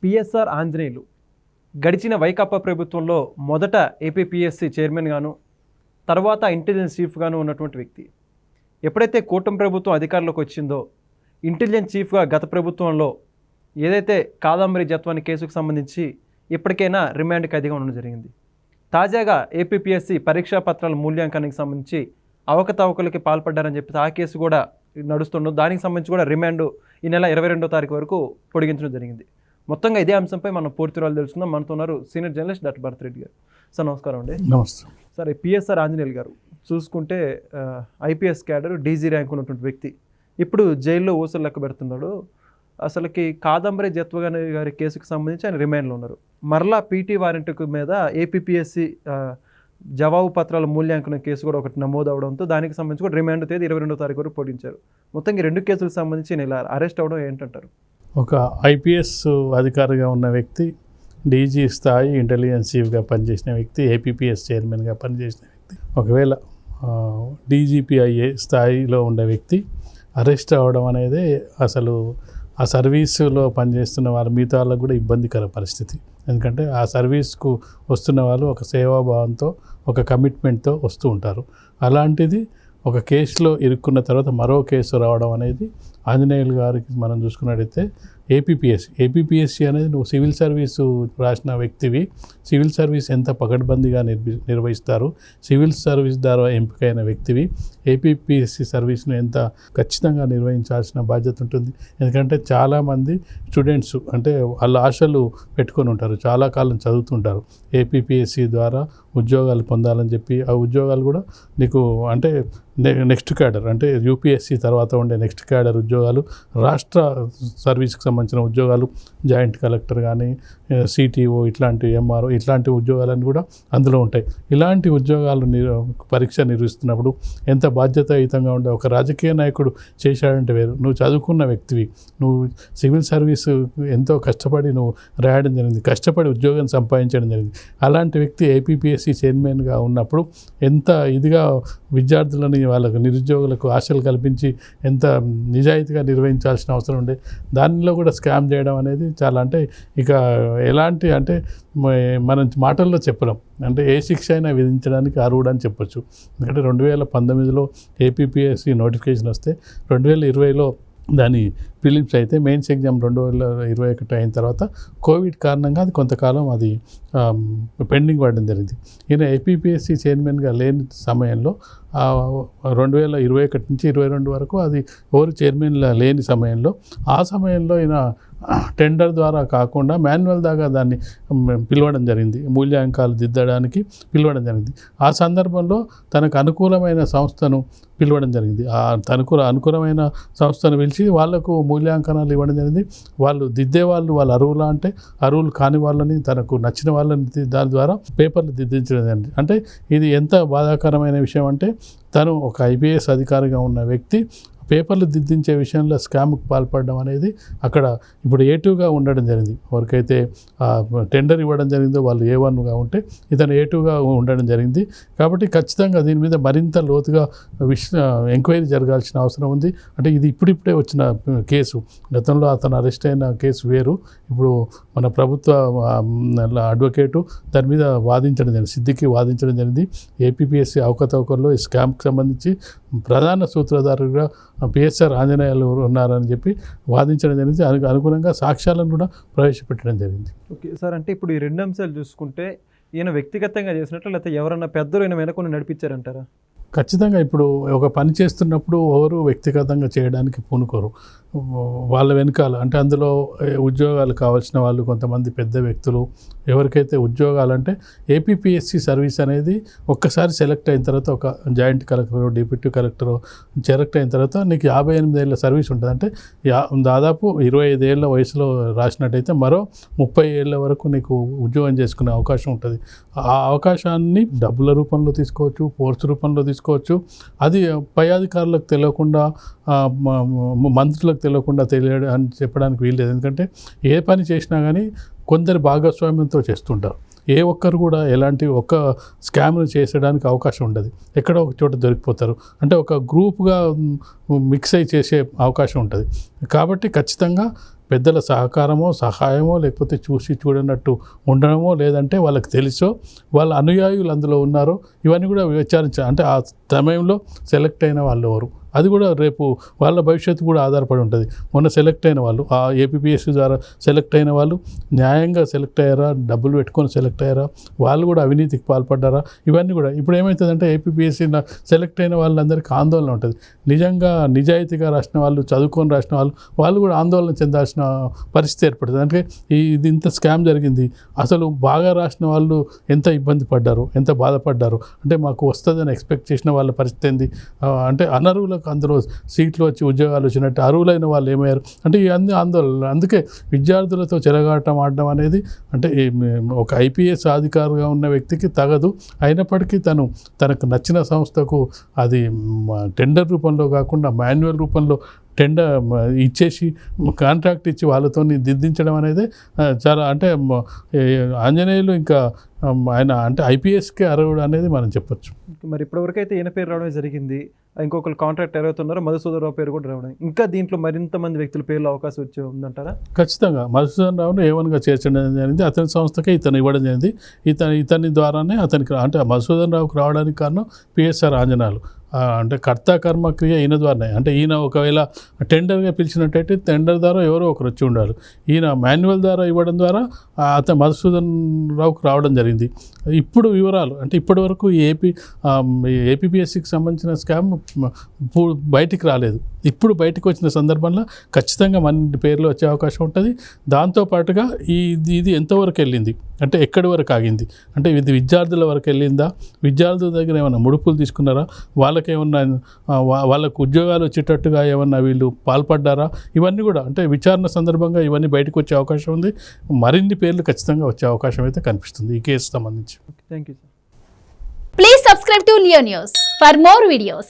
PSR Anjaneyulu గడిచిన వైకాపా ప్రభుత్వంలో మొదట ఏపీపీఎస్సీ చైర్మన్గాను తర్వాత ఇంటెలిజెన్స్ చీఫ్గాను ఉన్నటువంటి వ్యక్తి. ఎప్పుడైతే కూటమి ప్రభుత్వం అధికారంలోకి వచ్చిందో ఇంటెలిజెన్స్ చీఫ్గా గత ప్రభుత్వంలో ఏదైతే కాదంబరి జత్వాని కేసుకు సంబంధించి ఇప్పటికైనా రిమాండ్ ఖైదీగా ఉండడం జరిగింది. తాజాగా ఏపీపీఎస్సీ పరీక్షా పత్రాల మూల్యాంకనానికి సంబంధించి అవకతవకలకి పాల్పడ్డారని చెప్పి ఆ కేసు కూడా నడుస్తుండడం, దానికి సంబంధించి కూడా రిమాండ్ ఈ నెల 22వ తారీఖు వరకు పొడిగించడం జరిగింది. మొత్తంగా ఇదే అంశంపై మనం పూర్తి వివరాలు తెలుసుకుందాం. మనతో ఉన్నారు senior journalist doctor Bharat Reddy గారు. సార్ నమస్కారం అండి. నమస్తే సార్. పిఎస్ఆర్ ఆంజనేయులు గారు చూసుకుంటే ఐపీఎస్ క్యాడర్ డీజీ ర్యాంక్ ఉన్నటువంటి వ్యక్తి ఇప్పుడు జైల్లో ఊసలు లెక్క పెడుతున్నాడు. అసలుకి కాదంబరి జత్వాని గారి కేసుకు సంబంధించి ఆయన రిమాండ్లో ఉన్నారు. మరలా పీటీ వారెంట్ మీద ఏపీపీఎస్సీ జవాబు పత్రాల మూల్యాంకనం కేసు కూడా ఒకటి నమోదు అవడంతో దానికి సంబంధించి కూడా రిమాండ్ తేదీ 22వ తారీఖు వరకు పొడిగించారు. మొత్తం ఈ రెండు కేసులకు సంబంధించి ఇలా అరెస్ట్ అవ్వడం ఏంటంటారు? ఒక ఐపీఎస్ అధికారిగా ఉన్న వ్యక్తి, డీజీ స్థాయి ఇంటెలిజెన్స్ చీఫ్గా పనిచేసిన వ్యక్తి, ఏపీపీఎస్ చైర్మన్గా పనిచేసిన వ్యక్తి, ఒకవేళ డీజీపీఐఏ స్థాయిలో ఉండే వ్యక్తి అరెస్ట్ అవ్వడం అనేది అసలు ఆ సర్వీసులో పనిచేస్తున్న వారు మిగతా వాళ్ళకు కూడా ఇబ్బందికర పరిస్థితి. ఎందుకంటే ఆ సర్వీస్కు వస్తున్న వాళ్ళు ఒక సేవాభావంతో, ఒక కమిట్మెంట్తో వస్తూ ఉంటారు. అలాంటిది ఒక కేసులో ఇరుక్కున్న తర్వాత మరో కేసు రావడం అనేది ఆంజనేయులు గారికి మనం చూసుకున్నట్టయితే ఏపీపీఎస్సీ అనేది నువ్వు సివిల్ సర్వీసు రాసిన వ్యక్తివి. సివిల్ సర్వీస్ ఎంత పకడ్బందీగా నిర్వహిస్తారు, సివిల్ సర్వీస్ ద్వారా ఎంపికైన వ్యక్తివి ఏపీపీఎస్సీ సర్వీస్ను ఎంత ఖచ్చితంగా నిర్వహించాల్సిన బాధ్యత ఉంటుంది. ఎందుకంటే చాలామంది స్టూడెంట్స్ అంటే వాళ్ళ ఆశలు పెట్టుకొని ఉంటారు, చాలా కాలం చదువుతుంటారు, ఏపీపీఎస్సీ ద్వారా ఉద్యోగాలు పొందాలని చెప్పి. ఆ ఉద్యోగాలు కూడా నీకు అంటే నెక్స్ట్ క్యాడర్ అంటే యూపీఎస్సీ తర్వాత ఉండే నెక్స్ట్ క్యాడర్ ఉద్యోగాలు, రాష్ట్ర సర్వీస్కి సంబంధించిన ఉద్యోగాలు, జాయింట్ కలెక్టర్ కానీ సిటీఓ ఇట్లాంటి ఎంఆర్ఓ ఇట్లాంటి ఉద్యోగాలన్నీ కూడా అందులో ఉంటాయి. ఇలాంటి ఉద్యోగాలు పరీక్ష నిర్వహిస్తున్నప్పుడు ఎంత బాధ్యతాయుతంగా ఉండే ఒక రాజకీయ నాయకుడు చేశాడంటే వేరు. నువ్వు చదువుకున్న వ్యక్తివి, నువ్వు సివిల్ సర్వీసు ఎంతో కష్టపడి నువ్వు రాయడం జరిగింది, కష్టపడి ఉద్యోగం సంపాదించడం జరిగింది. అలాంటి వ్యక్తి ఏపీపీఎస్సీ చైర్మన్గా ఉన్నప్పుడు ఎంత ఇదిగా విద్యార్థులని వాళ్ళకు నిరుద్యోగులకు ఆశలు కల్పించి ఎంత నిజాయితీగా నిర్వహించాల్సిన అవసరం ఉండే. దానిలో కూడా స్కామ్ చేయడం అనేది చాలా అంటే ఇక ఎలాంటి అంటే మనం మాటల్లో చెప్పలేం. అంటే ఏ శిక్ష అయినా విధించడానికి అర్హుడని చెప్పొచ్చు. ఎందుకంటే 2019లో ఏపీపీఎస్సీ నోటిఫికేషన్ వస్తే 2020లో దాని ప్రిలిమ్స్ అయితే మెయిన్స్ ఎగ్జామ్ 2021 అయిన తర్వాత కోవిడ్ కారణంగా అది కొంతకాలం అది పెండింగ్ పడడం జరిగింది. ఈయన ఏపీపీఎస్సీ చైర్మన్గా లేని సమయంలో 2021 నుంచి 2022 వరకు అది ఎవరు చైర్మన్గా లేని సమయంలో ఆ సమయంలో ఈయన టెండర్ ద్వారా కాకుండా మాన్యువల్ దాకా దాన్ని పిలవడం జరిగింది, మూల్యాంకాలు దిద్దడానికి పిలవడం జరిగింది. ఆ సందర్భంలో తనకు అనుకూలమైన సంస్థను పిలవడం జరిగింది. తనకు అనుకూలమైన సంస్థను పిలిచి వాళ్లకు మూల్యాంకనాలు ఇవ్వడం జరిగింది. వాళ్ళు దిద్దే వాళ్ళు అర్హులా అంటే అర్హులు కాని వాళ్ళని, తనకు నచ్చిన వాళ్ళని దాని ద్వారా పేపర్లు దిద్దించడం జరిగింది. అంటే ఇది ఎంత బాధాకరమైన విషయం అంటే తను ఒక ఐపీఎస్ అధికారిగా ఉన్న వ్యక్తి పేపర్లు దిద్దించే విషయంలో స్కామ్కు పాల్పడడం అనేది అక్కడ ఇప్పుడు A2గా ఉండడం జరిగింది. ఎవరికైతే టెండర్ ఇవ్వడం జరిగిందో వాళ్ళు A1గా ఉంటే ఇతను A2గా ఉండడం జరిగింది. కాబట్టి ఖచ్చితంగా దీని మీద మరింత లోతుగా ఎంక్వైరీ జరగాల్సిన అవసరం ఉంది. అంటే ఇది ఇప్పుడిప్పుడే వచ్చిన కేసు, గతంలో అతను అరెస్ట్ అయిన కేసు వేరు. ఇప్పుడు మన ప్రభుత్వ అడ్వకేటు దాని మీద వాదించడం జరిగింది, సిద్దికి వాదించడం జరిగింది. ఏపీపీఎస్సీ అవకతవకల్లో ఈ స్కామ్కి సంబంధించి ప్రధాన సూత్రధారుగా పిఎస్ఆర్ ఆంజనేయులు ఉన్నారని చెప్పి వాదించడం జరిగింది. అనుగుణంగా సాక్ష్యాలను కూడా ప్రవేశపెట్టడం జరిగింది. ఓకే సార్, అంటే ఇప్పుడు ఈ రెండు అంశాలు చూసుకుంటే ఈయన వ్యక్తిగతంగా చేసినట్లు లేకపోతే ఎవరన్నా పెద్దలు ఈయన వెనకొని నడిపించారంటారా? ఖచ్చితంగా ఇప్పుడు ఒక పని చేస్తున్నప్పుడు ఎవరు వ్యక్తిగతంగా చేయడానికి పూనుకోరు. వాళ్ళ వెనకాల అంటే అందులో ఉద్యోగాలు కావాల్సిన వాళ్ళు కొంతమంది పెద్ద వ్యక్తులు, ఎవరికైతే ఉద్యోగాలు అంటే ఏపీపీఎస్సీ సర్వీస్ అనేది ఒక్కసారి సెలెక్ట్ అయిన తర్వాత ఒక joint collector, deputy collector select అయిన తర్వాత నీకు 58 ఏళ్ళ సర్వీస్ ఉంటుంది. అంటే దాదాపు 25 ఏళ్ళ వయసులో రాసినట్టయితే మరో 30 ఏళ్ళ వరకు నీకు ఉద్యోగం చేసుకునే అవకాశం ఉంటుంది. ఆ అవకాశాన్ని డబ్బుల రూపంలో తీసుకోవచ్చు, ఫోర్స్ రూపంలో తీసుకోవచ్చు. అది పై అధికారులకు తెలియకుండా, మంత్రులకు తెలియకుండా తెలియడం అని చెప్పడానికి వీల్లేదు. ఎందుకంటే ఏ పని చేసినా కానీ కొందరి భాగస్వామ్యంతో చేస్తుంటారు. ఏ ఒక్కరు కూడా ఎలాంటి ఒక్క స్కామ్ను చేసేయడానికి అవకాశం ఉండదు. ఎక్కడో ఒక చోట దొరికిపోతారు. అంటే ఒక గ్రూప్గా మిక్స్ అయి చేసే అవకాశం ఉంటుంది. కాబట్టి ఖచ్చితంగా పెద్దల సహకారమో సహాయమో లేకపోతే చూసి చూడనట్టు ఉండడమో లేదంటే వాళ్ళకి తెలుసో వాళ్ళ అనుయాయులు అందులో ఉన్నారో ఇవన్నీ కూడా విచారించాలి. అంటే ఆ సమయంలో సెలెక్ట్ అయిన వాళ్ళు ఎవరు, అది కూడా రేపు వాళ్ళ భవిష్యత్తు కూడా ఆధారపడి ఉంటుంది. మొన్న సెలెక్ట్ అయిన వాళ్ళు, ఆ ఏపీపీఎస్సీ ద్వారా సెలెక్ట్ అయిన వాళ్ళు న్యాయంగా సెలెక్ట్ అయ్యారా, డబ్బులు పెట్టుకొని సెలెక్ట్ అయ్యారా, వాళ్ళు కూడా అవినీతికి పాల్పడ్డారా, ఇవన్నీ కూడా. ఇప్పుడు ఏమవుతుందంటే ఏపీపీఎస్సీ సెలెక్ట్ అయిన వాళ్ళందరికీ ఆందోళన ఉంటుంది. నిజంగా నిజాయితీగా రాసిన వాళ్ళు, చదువుకొని రాసిన వాళ్ళు కూడా ఆందోళన చెందాల్సిన పరిస్థితి ఏర్పడుతుంది. అంటే ఇది ఇంత స్కామ్ జరిగింది, అసలు బాగా రాసిన వాళ్ళు ఎంత ఇబ్బంది పడ్డారు, ఎంత బాధపడ్డారు, అంటే మాకు వస్తుందని ఎక్స్పెక్ట్ చేసిన వాళ్ళ పరిస్థితి ఏంది, అంటే అనర్హులకు అందరూ సీట్లు వచ్చి ఉద్యోగాలు వచ్చినట్టు అర్హులైన వాళ్ళు ఏమయ్యారు, అంటే ఇవన్నీ ఆందోళనలు. అందుకే విద్యార్థులతో చెలగాటం ఆడడం అనేది అంటే ఒక ఐపీఎస్ అధికారిగా ఉన్న వ్యక్తికి తగదు. అయినప్పటికీ తనకు నచ్చిన సంస్థకు అది టెండర్ రూపంలో కాకుండా మాన్యువల్ రూపంలో టెండర్ ఇచ్చేసి కాంట్రాక్ట్ ఇచ్చి వాళ్ళతో దిద్దించడం అనేది చాలా అంటే ఆంజనేయులు ఇంకా ఆయన అంటే ఐపీఎస్కే అర్హుడు అనేది మనం చెప్పొచ్చు. మరి ఇప్పటివరకు అయితే ఈయన పేరు రావడమే జరిగింది, ఇంకొకరు కాంట్రాక్ట్ ఎవరైతున్నారో మధుసూదన్ పేరు కూడా రావడం, ఇంకా దీంట్లో మరింత మంది వ్యక్తుల పేర్లు అవకాశం వచ్చి ఉందంటారా? ఖచ్చితంగా మధుసూదన్ రావును ఏవన్గా చేర్చడం జరిగింది, అతని సంస్థకే ఇతను ఇవ్వడం జరిగింది. ఇతని ద్వారానే అతనికి అంటే మధుసూదన్ రావుకి రావడానికి కారణం పిఎస్ఆర్ ఆంజనేయులు. అంటే కర్త కర్మ క్రియ ఈయన ద్వారానే. అంటే ఈయన ఒకవేళ టెండర్గా పిలిచినట్టయితే టెండర్ ద్వారా ఎవరో ఒకరు వచ్చి ఉండాలి. ఈయన మాన్యువల్ ద్వారా ఇవ్వడం ద్వారా అతను మధుసూదన్ రావుకి రావడం జరిగింది. ఇప్పుడు వివరాలు అంటే ఇప్పటి వరకు ఏపీపీఎస్సీకి సంబంధించిన స్కామ్ బయటికి రాలేదు. ఇప్పుడు బయటకు వచ్చిన సందర్భంలో ఖచ్చితంగా మన పేర్లు వచ్చే అవకాశం ఉంటుంది. దాంతోపాటుగా ఇది ఎంతవరకు వెళ్ళింది, అంటే ఎక్కడి వరకు ఆగింది, అంటే ఇది విద్యార్థుల వరకు వెళ్ళిందా, విద్యార్థుల దగ్గర ఏమైనా ముడుపులు తీసుకున్నారా, వాళ్ళకేమన్నా వాళ్ళకు ఉద్యోగాలు వచ్చేటట్టుగా ఏమన్నా వీళ్ళు పాల్పడ్డారా, ఇవన్నీ కూడా అంటే విచారణ సందర్భంగా ఇవన్నీ బయటకు వచ్చే అవకాశం ఉంది. మరిన్ని పేర్లు ఖచ్చితంగా వచ్చే అవకాశం అయితే కనిపిస్తుంది ఈ కేసు సంబంధించి. Thank you sir. Please subscribe to Leo News for more videos.